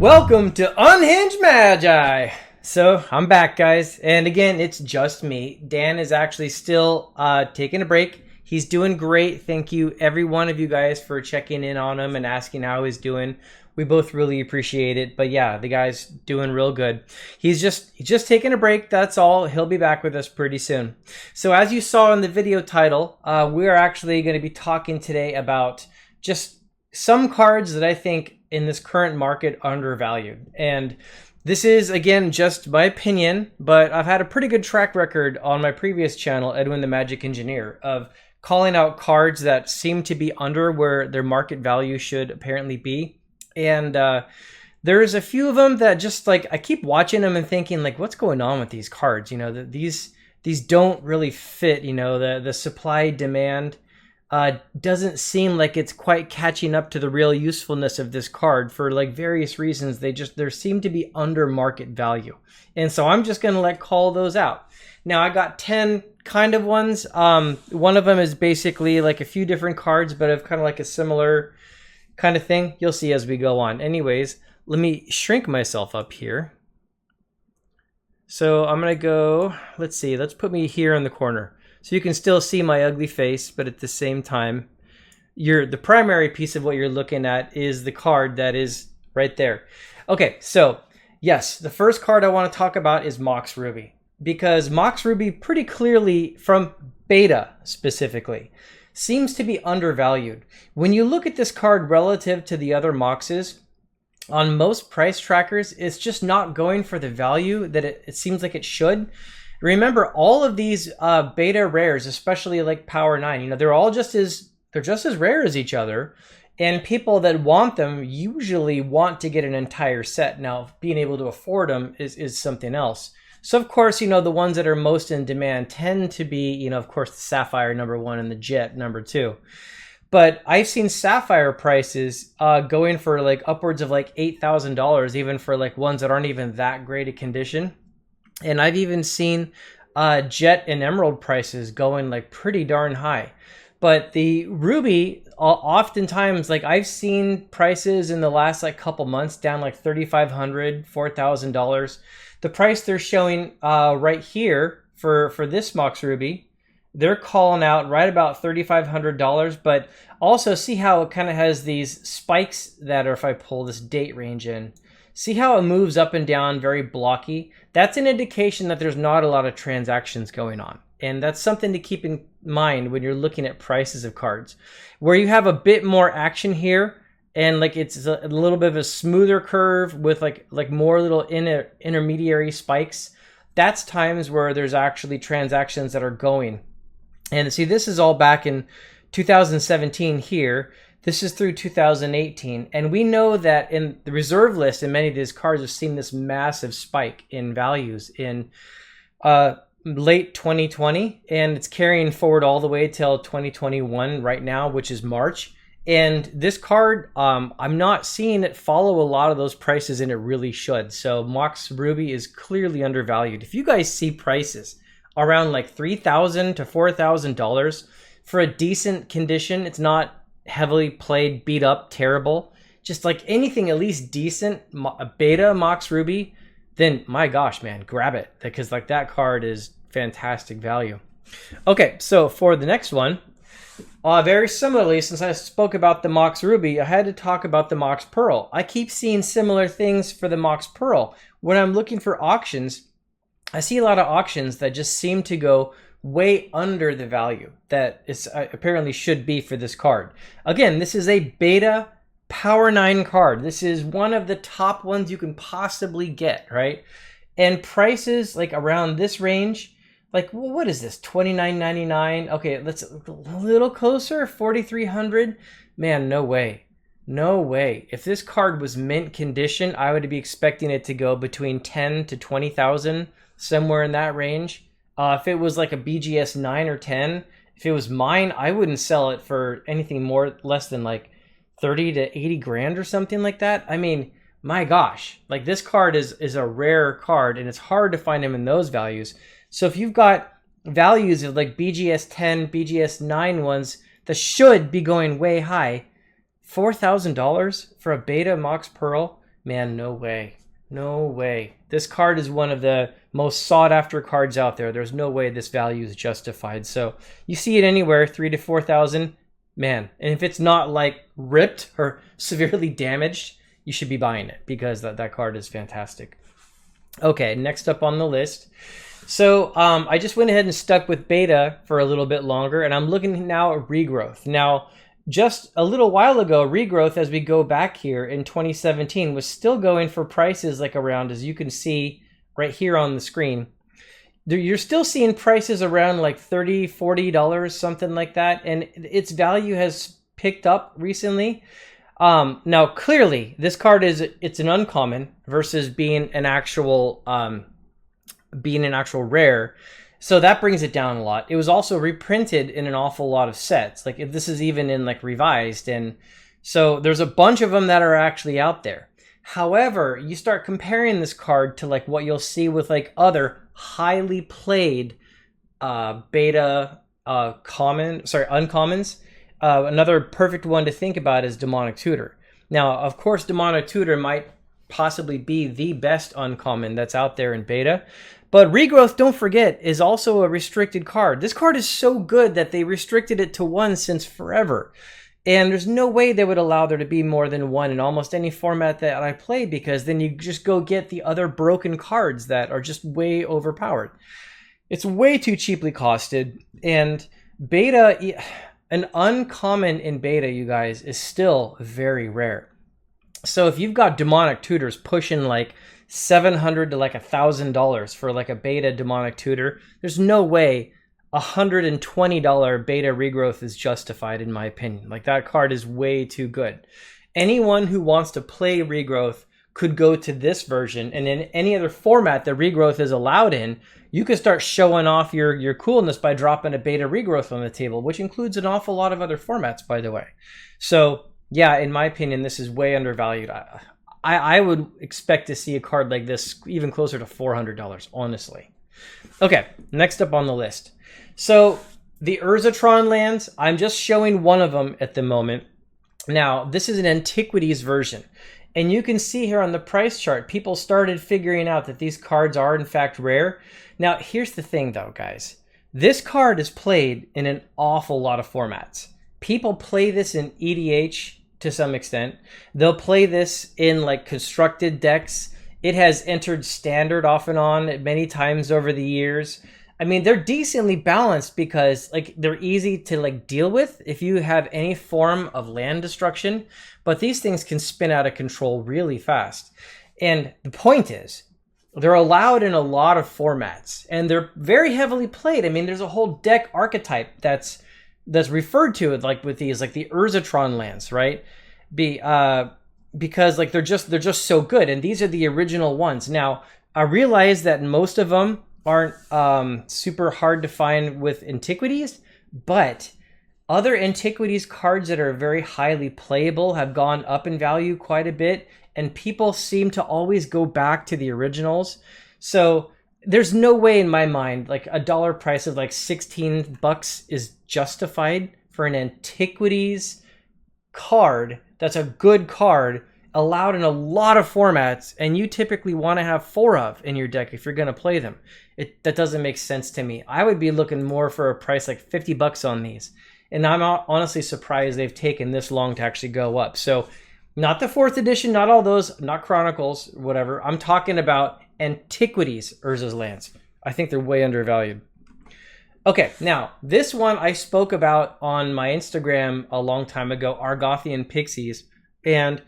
Welcome to Unhinged Magi. So I'm back, guys, and again, it's just me. Dan is actually still taking a break. He's doing great. Thank you, every one of you guys, for checking in on him and asking how he's doing. We both really appreciate it. But yeah, the guy's doing real good. He's just taking a break. That's all. He'll be back with us pretty soon. So as you saw in the video title, we are actually going to be talking today about just some cards that I think in this current market are undervalued. And this is, again, just my opinion, but I've had a pretty good track record on my previous channel, Edwin the Magic Engineer, of calling out cards that seem to be under where their market value should apparently be. And there's a few of them that just, like, I keep watching them and thinking, like, what's going on with these cards? You know, that these don't really fit. You know, the supply demand doesn't seem like it's quite catching up to the real usefulness of this card for like various reasons. There seem to be under market value. And so I'm just going to call those out. Now I got 10 kind of ones. One of them is basically like a few different cards, but of kind of like a similar kind of thing. You'll see as we go on. Anyways, let me shrink myself up here. So I'm going to go, let's put me here in the corner. So you can still see my ugly face, but at the same time, the primary piece of what you're looking at is the card that is right there. Okay, so yes, the first card I want to talk about is Mox Ruby, because Mox Ruby pretty clearly, from Beta specifically, seems to be undervalued. When you look at this card relative to the other Moxes, on most price trackers, it's just not going for the value that it seems like it should. Remember, all of these beta rares, especially like Power 9, you know, they're just as rare as each other, and people that want them usually want to get an entire set. Now, being able to afford them is something else. So, of course, you know, the ones that are most in demand tend to be, you know, of course, the Sapphire #1 and the Jet #2. But I've seen Sapphire prices going for like upwards of like $8,000, even for like ones that aren't even that great a condition. And I've even seen Jet and Emerald prices going like pretty darn high. But the Ruby, oftentimes, like I've seen prices in the last like couple months down like $3,500, $4,000. The price they're showing right here for this Mox Ruby, they're calling out right about $3,500. But also see how it kind of has these spikes that are, if I pull this date range in, see how it moves up and down, very blocky? That's an indication that there's not a lot of transactions going on. And that's something to keep in mind when you're looking at prices of cards. Where you have a bit more action here, and like it's a little bit of a smoother curve with like more little intermediary spikes, that's times where there's actually transactions that are going. And see, this is all back in 2017 here. This is through 2018, and we know that in the reserve list, and many of these cards have seen this massive spike in values in late 2020, and it's carrying forward all the way till 2021 right now, which is March. And this card, I'm not seeing it follow a lot of those prices, and it really should. So Mox Ruby is clearly undervalued. If you guys see prices around like $3,000 to $4,000 for a decent condition, it's not heavily played, beat up, terrible, just like anything at least decent, a Beta Mox Ruby, then my gosh, man, grab it, because like that card is fantastic value. Okay, so for the next one, very similarly, since I spoke about the Mox Ruby, I had to talk about the Mox Pearl. I keep seeing similar things for the Mox Pearl. When I'm looking for auctions, I see a lot of auctions that just seem to go way under the value that it apparently should be for this card. Again, this is a Beta Power 9 card. This is one of the top ones you can possibly get, right? And prices like around this range, like, well, what is this, $29.99? Okay, let's a little closer, $4,300. Man, no way. No way. If this card was mint condition, I would be expecting it to go between 10 to 20,000, somewhere in that range. If it was like a BGS 9 or 10, if it was mine, I wouldn't sell it for anything less than like 30 to 80 grand or something like that. I mean, my gosh, like this card is a rare card, and it's hard to find them in those values. So if you've got values of like BGS 10, BGS 9 ones that should be going way high, $4,000 for a Beta Mox Pearl, Man, no way. No way. This card is one of the most sought after cards out there. There's no way this value is justified. So you see it anywhere, 3,000 to 4,000. Man, and if it's not like ripped or severely damaged, you should be buying it because that card is fantastic. Okay, next up on the list. So I just went ahead and stuck with Beta for a little bit longer, and I'm looking now at Regrowth. Now, just a little while ago, Regrowth, as we go back here in 2017, was still going for prices like around, as you can see right here on the screen. You're still seeing prices around like $30, $40, something like that, and its value has picked up recently. Now, clearly, this card it's an uncommon versus being an actual rare. So that brings it down a lot. It was also reprinted in an awful lot of sets. Like if this is even in like revised. And so there's a bunch of them that are actually out there. However, you start comparing this card to like what you'll see with like other highly played beta uncommons. Another perfect one to think about is Demonic Tutor. Now, of course, Demonic Tutor might possibly be the best uncommon that's out there in beta. But Regrowth, don't forget, is also a restricted card. This card is so good that they restricted it to one since forever. And there's no way they would allow there to be more than one in almost any format that I play, because then you just go get the other broken cards that are just way overpowered. It's way too cheaply costed. And beta, an uncommon in beta, you guys, is still very rare. So if you've got Demonic Tutors pushing like $700 to like $1,000 for like a beta Demonic Tutor, there's no way $120 beta Regrowth is justified, in my opinion. Like, that card is way too good. Anyone who wants to play Regrowth could go to this version, and in any other format that Regrowth is allowed in, you could start showing off your coolness by dropping a beta Regrowth on the table, which includes an awful lot of other formats, by the way. So yeah, in my opinion, this is way undervalued. I would expect to see a card like this even closer to $400, honestly. Okay, next up on the list. So the Urzatron lands, I'm just showing one of them at the moment. Now, this is an antiquities version. And you can see here on the price chart, people started figuring out that these cards are in fact rare. Now, here's the thing though, guys. This card is played in an awful lot of formats. People play this in EDH to some extent. They'll play this in like constructed decks. It has entered standard off and on many times over the years. I mean, they're decently balanced because like they're easy to like deal with if you have any form of land destruction, but these things can spin out of control really fast. And the point is, they're allowed in a lot of formats and they're very heavily played. I mean, there's a whole deck archetype that's referred to like with these, like the Urzatron lands, right? Because like they're just so good, and these are the original ones. Now, I realize that most of them aren't super hard to find with antiquities, but other antiquities cards that are very highly playable have gone up in value quite a bit, and people seem to always go back to the originals. So there's no way in my mind like a dollar price of like $16 is justified for an antiquities card that's a good card, allowed in a lot of formats, and you typically want to have 4 of in your deck if you're going to play them. That doesn't make sense to me. I would be looking more for a price like $50 on these, and I'm honestly surprised they've taken this long to actually go up. So not the 4th edition, not all those, not Chronicles, whatever. I'm talking about antiquities Urza's lands. I think they're way undervalued. Okay, now this one I spoke about on my Instagram a long time ago, Argothian Pixies, and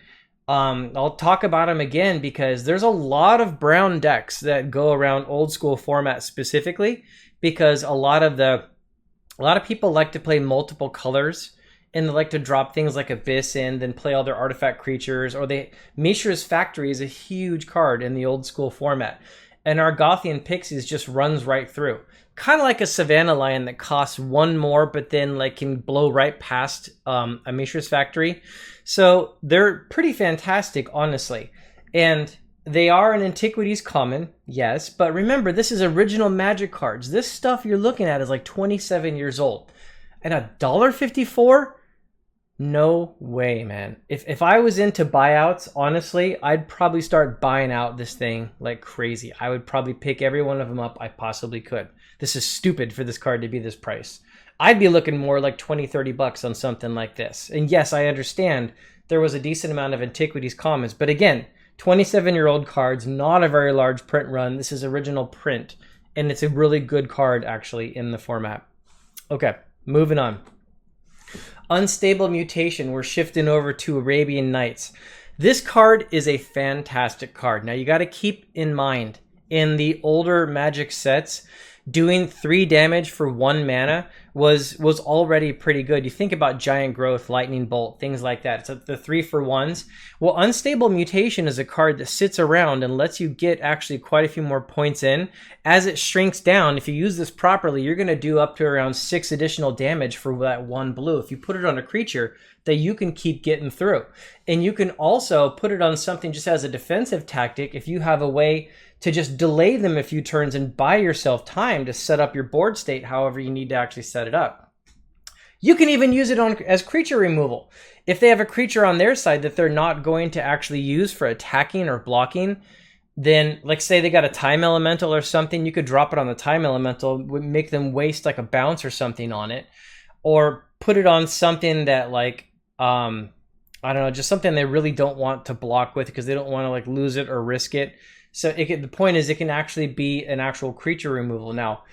I'll talk about them again because there's a lot of brown decks that go around old school format specifically, because a lot of people like to play multiple colors, and they like to drop things like Abyss in, then play all their artifact creatures, or Mishra's Factory is a huge card in the old school format, and Argothian Pixies just runs right through. Kind of like a Savannah Lion that costs 1 more, but then like can blow right past a Mishra's Factory. So they're pretty fantastic, honestly. And they are an antiquities common, yes, but remember, this is original Magic cards. This stuff you're looking at is like 27 years old. And $1.54? No way, man. If I was into buyouts, honestly, I'd probably start buying out this thing like crazy. I would probably pick every one of them up I possibly could. This is stupid for this card to be this price. I'd be looking more like 20, 30 bucks on something like this. And yes, I understand there was a decent amount of antiquities commons, but again, 27-year-old cards, not a very large print run. This is original print, and it's a really good card actually in the format. Okay, moving on. Unstable Mutation, we're shifting over to Arabian Nights. This card is a fantastic card. Now you got to keep in mind, in the older Magic sets, doing 3 damage for 1 mana was already pretty good. You think about Giant Growth, Lightning Bolt, things like that. So the 3-for-1s. Well, Unstable Mutation is a card that sits around and lets you get actually quite a few more points in. As it shrinks down, if you use this properly, you're going to do up to around 6 additional damage for that 1 blue. If you put it on a creature that you can keep getting through. And you can also put it on something just as a defensive tactic if you have a way to just delay them a few turns and buy yourself time to set up your board state however you need to actually set it up. You can even use it as creature removal. If they have a creature on their side that they're not going to actually use for attacking or blocking, then like say they got a time elemental or something, you could drop it on the time elemental, make them waste like a bounce or something on it, or put it on something that like, I don't know, just something they really don't want to block with because they don't want to like lose it or risk it. So the point is it can actually be an actual creature removal. Now,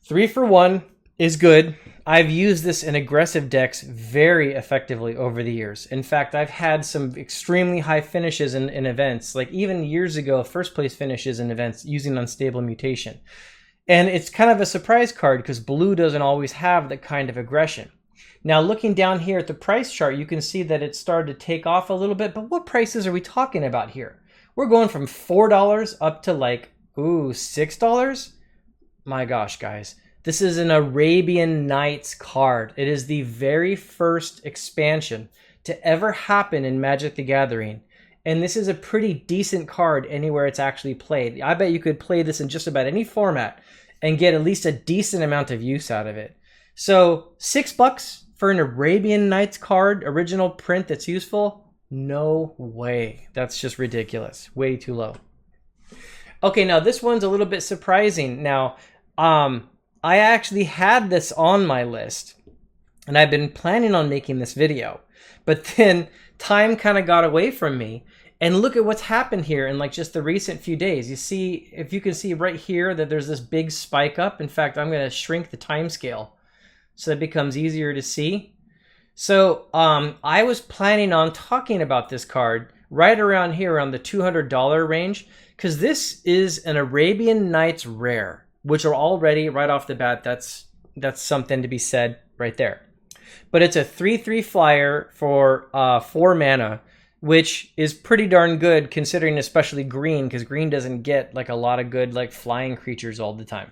3-for-1 is good. I've used this in aggressive decks very effectively over the years. In fact, I've had some extremely high finishes in events, like even years ago, first place finishes in events using Unstable Mutation. And it's kind of a surprise card because blue doesn't always have that kind of aggression. Now, looking down here at the price chart, you can see that it started to take off a little bit, but what prices are we talking about here? We're going from $4 up to like, ooh, $6? My gosh, guys. This is an Arabian Nights card. It is the very first expansion to ever happen in Magic the Gathering. And this is a pretty decent card anywhere it's actually played. I bet you could play this in just about any format and get at least a decent amount of use out of it. So $6 for an Arabian Nights card, original print that's useful? No way. That's just ridiculous. Way too low. Okay, now this one's a little bit surprising. Now, I actually had this on my list, and I've been planning on making this video, but then time kind of got away from me. And look at what's happened here in like just the recent few days. You see, if you can see right here that there's this big spike up. In fact, I'm going to shrink the time scale so it becomes easier to see. So I was planning on talking about this card right around here, around the $200 range, because this is an Arabian Nights rare, which are already right off the bat, that's something to be said right there. But it's a 3/3 flyer for 4 mana, which is pretty darn good considering especially green, because green doesn't get like a lot of good like flying creatures all the time.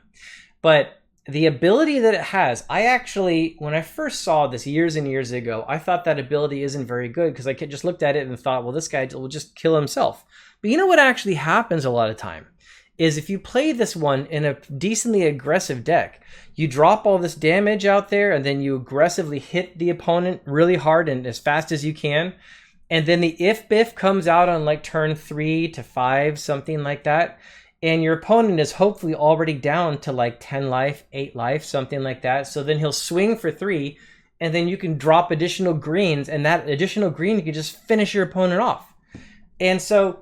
But the ability that it has, I actually, when I first saw this years and years ago, I thought that ability isn't very good because I just looked at it and thought, well, this guy will just kill himself. But you know what actually happens a lot of time is if you play this one in a decently aggressive deck, you drop all this damage out there and then you aggressively hit the opponent really hard and as fast as you can. And then the if-biff comes out on like turn 3 to 5, something like that. And your opponent is hopefully already down to like 10 life, 8 life, something like that. So then he'll swing for 3, and then you can drop additional greens, and that additional green, you can just finish your opponent off. And so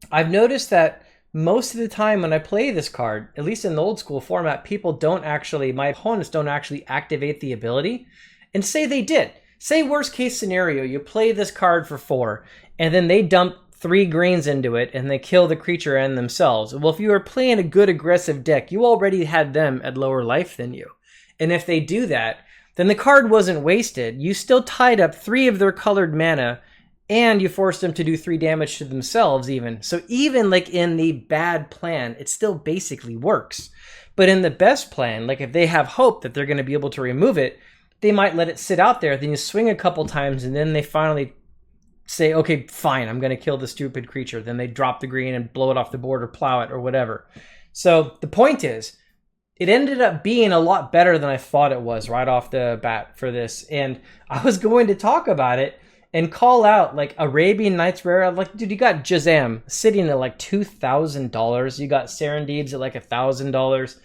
I've noticed that most of the time when I play this card, at least in the old school format, my opponents don't actually activate the ability. And say they did. Say worst case scenario, you play this card for 4, and then they dump 3 greens into it and they kill the creature and themselves. Well, if you were playing a good aggressive deck, you already had them at lower life than you. And if they do that, then the card wasn't wasted. You still tied up 3 of their colored mana and you forced them to do 3 damage to themselves even. So even like in the bad plan, it still basically works. But in the best plan, like if they have hope that they're going to be able to remove it, they might let it sit out there. Then you swing a couple times and then they finally say, okay, fine, I'm going to kill the stupid creature. Then they drop the green and blow it off the board or plow it or whatever. So the point is, it ended up being a lot better than I thought it was right off the bat for this. And I was going to talk about it and call out like Arabian Nights Rare. I'm like, dude, you got Jazam sitting at like $2,000. You got Serendeebs at like $1,000.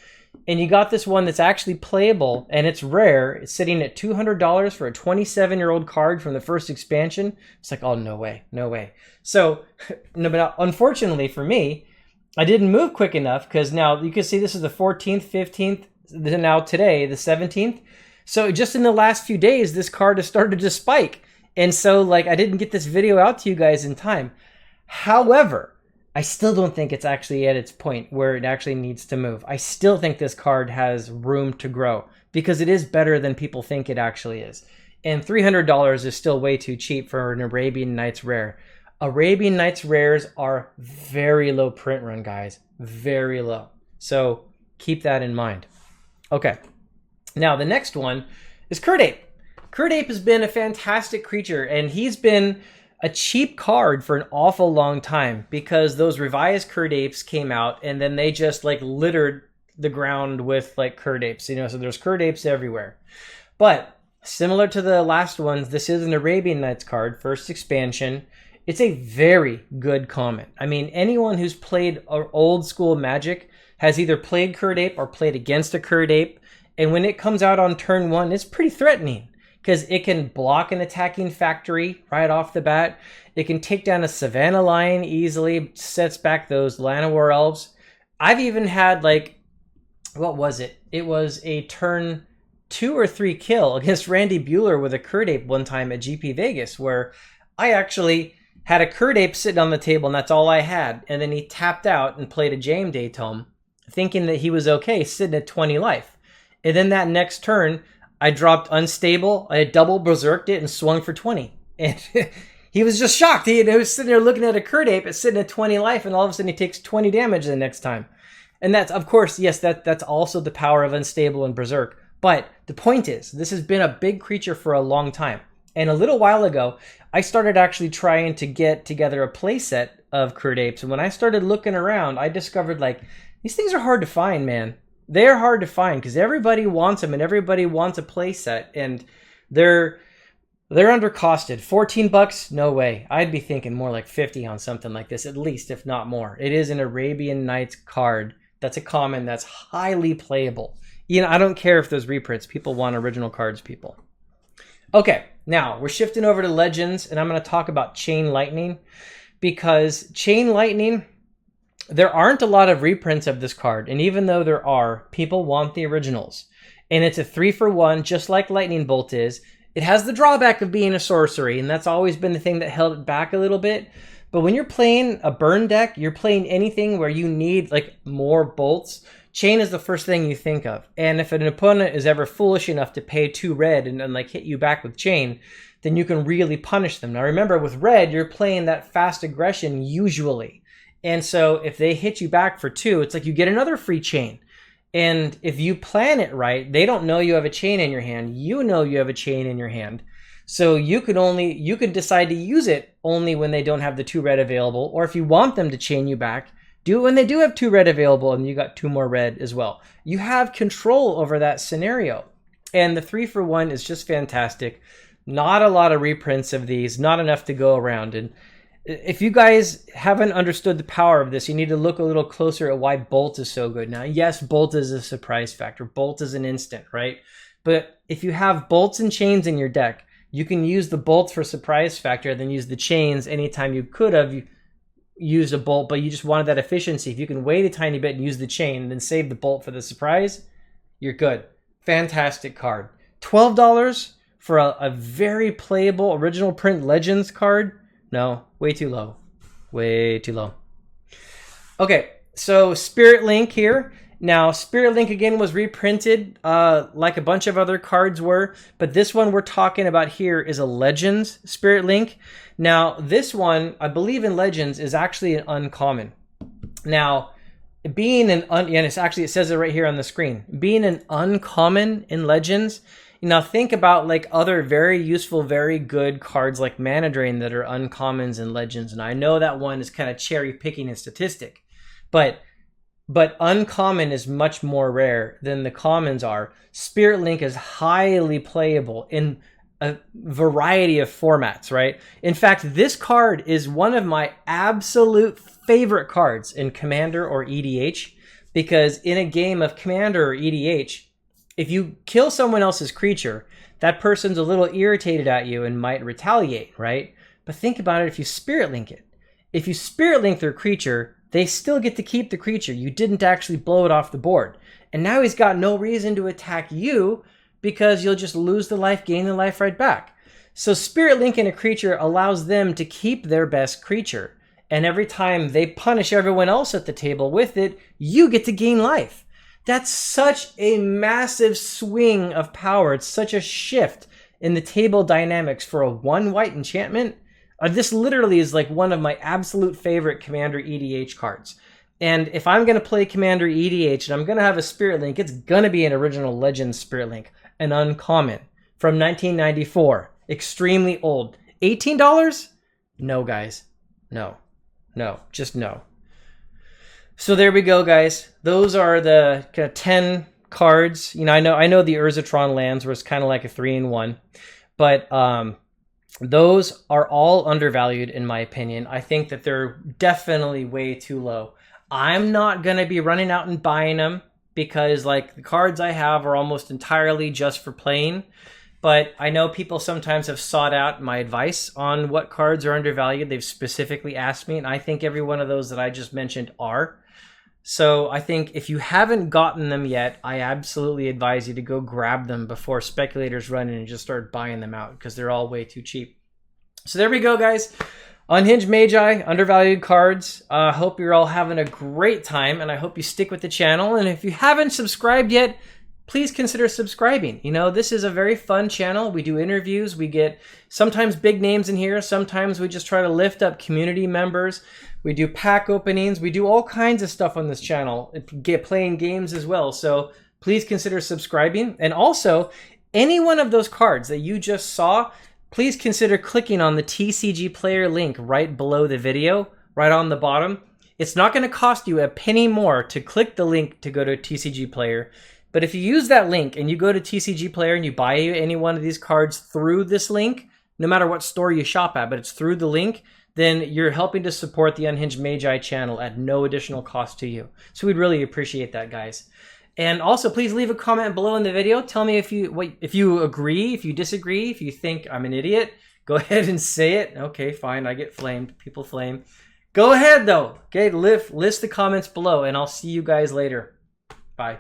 And you got this one that's actually playable and it's rare. It's sitting at $200 for a 27-year-old card from the first expansion. It's like, oh, no way, no way. So, no, but unfortunately for me, I didn't move quick enough because now you can see this is the 14th, 15th, now today, the 17th. So just in the last few days, this card has started to spike. And so like I didn't get this video out to you guys in time. However, I still don't think it's actually at its point where it actually needs to move. I still think this card has room to grow because it is better than people think it actually is. And $300 is still way too cheap for an Arabian Nights Rare. Arabian Nights Rares are very low print run, guys. Very low. So keep that in mind. Okay. Now the next one is Kurdi. Kurdi has been a fantastic creature, and he's been a cheap card for an awful long time because those revised Kurdapes came out and then they just like littered the ground with like Kurdapes, you know, so there's Kurdapes everywhere. But similar to the last ones, this is an Arabian Nights card, first expansion. It's a very good comment. I mean, anyone who's played old school Magic has either played Kurdape or played against a Kurdape. And when it comes out on turn one, it's pretty threatening because it can block an attacking factory right off the bat. It can take down a Savannah Lion easily, sets back those Llanowar Elves. I've even had like, what was it? It was a turn 2 or 3 kill against Randy Bueller with a Kurdape one time at GP Vegas where I actually had a Kurdape sitting on the table and that's all I had. And then he tapped out and played a Jame Day Tome thinking that he was okay sitting at 20 life. And then that next turn, I dropped Unstable, I had double berserked it and swung for 20. And he was just shocked. He was sitting there looking at a Kurdape, it's sitting at 20 life, and all of a sudden he takes 20 damage the next time. And that's, of course, yes, that's also the power of Unstable and Berserk. But the point is, this has been a big creature for a long time. And a little while ago, I started actually trying to get together a playset of Kurdapes. And when I started looking around, I discovered, like, these things are hard to find, man. They're hard to find because everybody wants them and everybody wants a playset. And they're undercosted. $14? No way. I'd be thinking more like 50 on something like this, at least, if not more. It is an Arabian Nights card. That's a common that's highly playable. You know, I don't care if there's reprints. People want original cards, people. Okay, now we're shifting over to Legends, and I'm going to talk about Chain Lightning because Chain Lightning, there aren't a lot of reprints of this card, and even though there are, people want the originals. And it's a 3-for-1, just like Lightning Bolt is. It has the drawback of being a sorcery, and that's always been the thing that held it back a little bit. But when you're playing a burn deck, you're playing anything where you need like more bolts, Chain is the first thing you think of. And if an opponent is ever foolish enough to pay 2 red and then like hit you back with Chain, then you can really punish them. Now remember, with red, you're playing that fast aggression usually. And so if they hit you back for 2, it's like you get another free Chain. And if you plan it right, they don't know you have a Chain in your hand. You know you have a Chain in your hand. So you can decide to use it only when they don't have the 2 red available. Or if you want them to chain you back, do it when they do have 2 red available and you got 2 more red as well. You have control over that scenario. And the 3-for-1 is just fantastic. Not a lot of reprints of these, not enough to go around. And if you guys haven't understood the power of this, you need to look a little closer at why Bolt is so good. Now, yes, Bolt is a surprise factor. Bolt is an instant, right? But if you have bolts and chains in your deck, you can use the bolts for surprise factor, then use the chains anytime you could have used a bolt, but you just wanted that efficiency. If you can wait a tiny bit and use the chain, then save the bolt for the surprise, you're good. Fantastic card. $12 for a very playable original print Legends card? No, way too low. Way too low. Okay, so Spirit Link here. Now, Spirit Link, again, was reprinted like a bunch of other cards were, but this one we're talking about here is a Legends Spirit Link. Now, this one, I believe in Legends, is actually an uncommon. Now, being and it's actually, it says it right here on the screen. Being an uncommon in Legends, now think about like other very useful, very good cards like Mana Drain that are uncommons in Legends. And I know that one is kind of cherry picking a statistic, but but uncommon is much more rare than the commons are. Spirit Link is highly playable in a variety of formats, right? In fact, this card is one of my absolute favorite cards in Commander or EDH, because in a game of Commander or EDH, if you kill someone else's creature, that person's a little irritated at you and might retaliate, right? But think about it if you Spirit Link it. If you Spirit Link their creature, they still get to keep the creature. You didn't actually blow it off the board. And now he's got no reason to attack you, because you'll just lose the life, gain the life right back. So Spirit Linking a creature allows them to keep their best creature. And every time they punish everyone else at the table with it, you get to gain life. That's such a massive swing of power. It's such a shift in the table dynamics for a 1-white enchantment. This literally is like one of my absolute favorite Commander EDH cards. And if I'm going to play Commander EDH and I'm going to have a Spirit Link, it's going to be an original Legends Spirit Link, an uncommon from 1994. Extremely old. $18? No, guys. No. No. Just no. So there we go, guys. Those are the kind of 10 cards. You know, I know the Urzatron lands was kind of like a 3-in-1, but those are all undervalued in my opinion. I think that they're definitely way too low. I'm not going to be running out and buying them, because like the cards I have are almost entirely just for playing. But I know people sometimes have sought out my advice on what cards are undervalued. They've specifically asked me, and I think every one of those that I just mentioned are. So I think if you haven't gotten them yet, I absolutely advise you to go grab them before speculators run in and just start buying them out, because they're all way too cheap. So there we go, guys. Unhinged Magi, undervalued cards. Hope you're all having a great time, and I hope you stick with the channel. And if you haven't subscribed yet, please consider subscribing. You know, this is a very fun channel. We do interviews. We get sometimes big names in here. Sometimes we just try to lift up community members. We do pack openings. We do all kinds of stuff on this channel. Playing games as well. So please consider subscribing. And also, any one of those cards that you just saw, please consider clicking on the TCG Player link right below the video, right on the bottom. It's not going to cost you a penny more to click the link to go to TCG Player. But if you use that link and you go to TCG Player and you buy any one of these cards through this link, no matter what store you shop at, but it's through the link, then you're helping to support the Unhinged Magi channel at no additional cost to you. So we'd really appreciate that, guys. And also, please leave a comment below in the video. Tell me if you agree, if you disagree, if you think I'm an idiot. Go ahead and say it. Okay, fine. I get flamed. People flame. Go ahead, though. Okay, list the comments below, and I'll see you guys later. Bye.